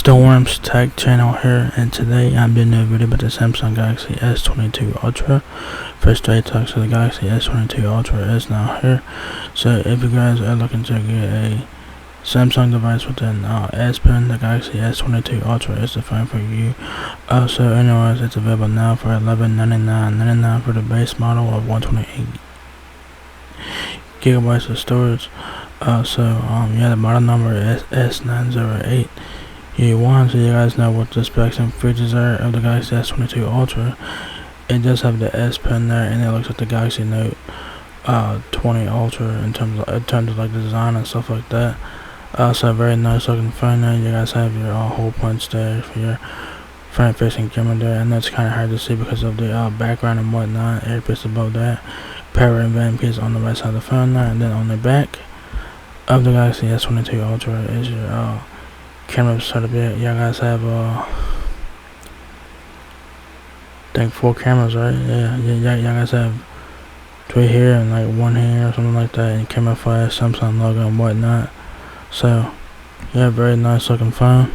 Storm's Tech channel here, and today I'm doing a video about the Samsung Galaxy S22 Ultra. First straight talk, so the Galaxy S22 Ultra is now here. So if you guys are looking to get a Samsung device with an S Pen, the Galaxy S22 Ultra is the phone for you. So anyways, it's available now for $1199.99 for the base model of 128 gigabytes of storage. Yeah, the model number is S908U1, so you guys know what the specs and features are of the Galaxy S22 Ultra. It does have the S Pen there, and it looks like the Galaxy Note 20 Ultra in terms of like design and stuff like that. So a very nice looking phone there. You guys have your hole punch there for your front facing camera there, and that's kind of hard to see because of the background and whatnot. Airpiece above that, power and van piece on the right side of the phone there, and then on the back of the Galaxy S22 Ultra is your camera setup. You guys have I think 4 cameras, right? Yeah, you guys have 3 here and like 1 here or something like that, and camera flash, Samsung logo and whatnot. So yeah, very nice looking phone.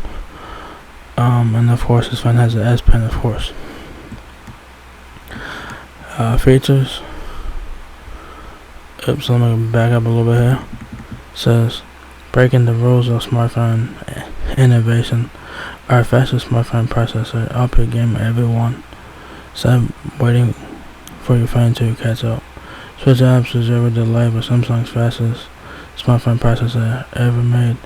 And of course this phone has the S Pen, of course. Features. Oops, let me back up a little bit here. Says, breaking the rules of smartphone innovation, our fastest smartphone processor, up your game everyone. So waiting for your phone to catch up. Switch apps to zero delay with Samsung's fastest smartphone processor ever made.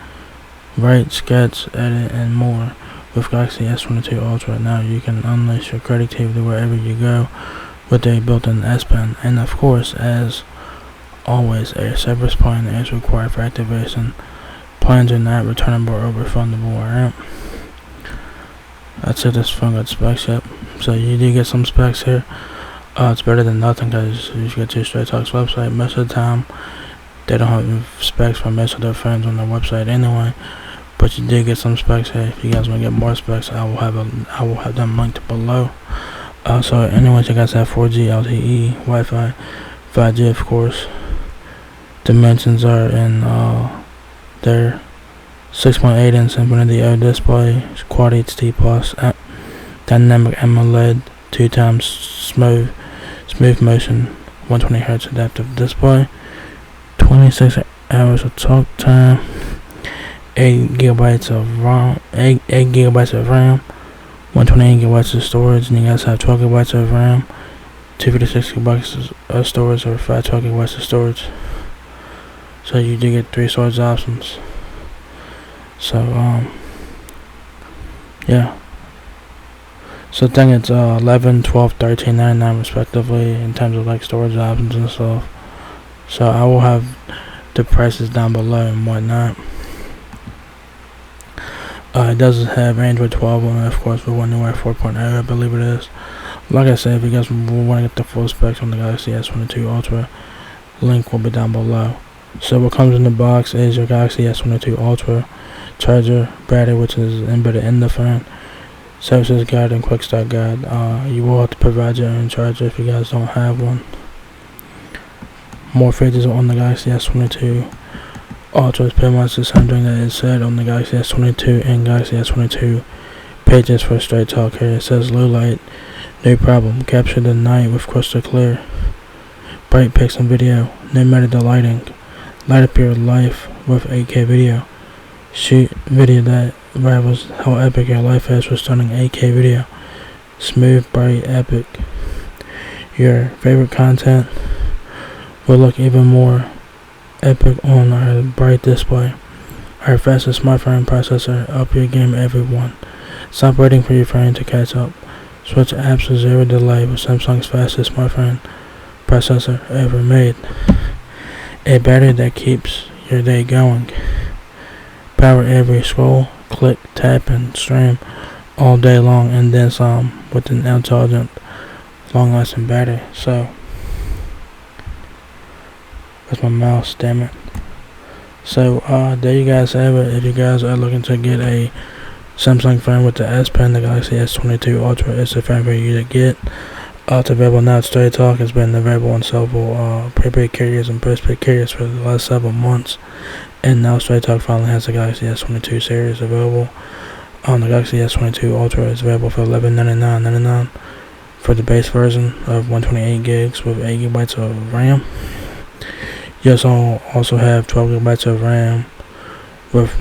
Write, sketch, edit, and more with Galaxy S22 Ultra. Now you can unleash your creativity wherever you go with a built-in S Pen, and of course, as always, a service plan is required for activation. Plans are not returnable or refundable. Alright, that's it. This phone got specs yet. So you do get some specs here. It's better than nothing because you get to Straight Talk's website. Most of the time, they don't have specs for most of their phones on their website anyway. But you did get some specs here. If you guys want to get more specs, I will have them linked below. So anyways, you guys have 4G LTE, Wi-Fi, 5G, of course. Dimensions are in their 6.8 inch Infinity O display, Quad HD Plus, Dynamic AMOLED, 2x smooth motion, 120Hz adaptive display, 26 hours of talk time, 8 gigabytes of RAM, 128 gigabytes of storage, and you guys have 12 gigabytes of RAM, 256 gigabytes of storage, or 512 gigabytes of storage. So you do get 3 storage options. So yeah. So I think it's 11, 12, 13, 99 respectively in terms of like storage options and stuff. So I will have the prices down below and whatnot. It does have Android 12 on it, of course, with One UI 4.0, I believe it is. Like I said, if you guys want to get the full specs on the Galaxy S22 Ultra, link will be down below. So what comes in the box is your Galaxy S22 Ultra, charger, battery, which is embedded in the phone, services guide, and quick start guide. You will have to provide your own charger if you guys don't have one. More features on the Galaxy S22 Ultra is pretty much the same thing that is said on the Galaxy S22 and Galaxy S22 pages for Straight Talk here. It says low light, no problem. Capture the night with crystal clear. Bright pics and video, no matter the lighting. Light up your life with 8K video. Shoot video that rivals how epic your life is with stunning 8K video. Smooth, bright, epic. Your favorite content will look even more epic on our bright display. Our fastest smartphone processor, up your game everyone. Stop waiting for your phone to catch up. Switch apps to zero delay with Samsung's fastest smartphone processor ever made. A battery that keeps your day going. Power every scroll, click, tap, and stream all day long, and then some with an intelligent, long-lasting battery. So that's my mouse, damn it. So there you guys have it. If you guys are looking to get a Samsung phone with the S Pen, the Galaxy S22 Ultra is the phone for you to get. It's available now at Straight Talk. It's been available on several prepaid carriers and postpaid carriers for the last several months, and now Straight Talk finally has the Galaxy S22 series available. The Galaxy S22 Ultra is available for $1199.99 for the base version of 128 gigs with 8 gigabytes of RAM. You also have 12 gigabytes of RAM with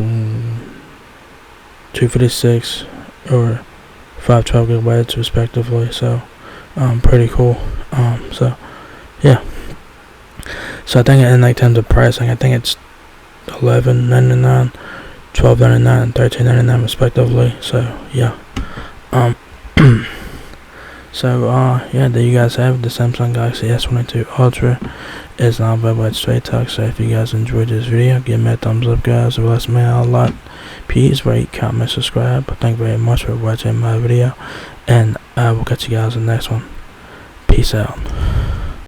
256 or 512 gigabytes respectively. So pretty cool. So yeah. So I think in terms of pricing, I think it's $11.99, $12.99, and $13.99 respectively. So yeah. Yeah, there you guys have it. The Samsung Galaxy S22 Ultra is now available at Straight Talk. So if you guys enjoyed this video, give me a thumbs up, guys. It bless me out a lot. Please rate, comment, subscribe. Thank you very much for watching my video, and I will catch you guys in the next one. Peace out.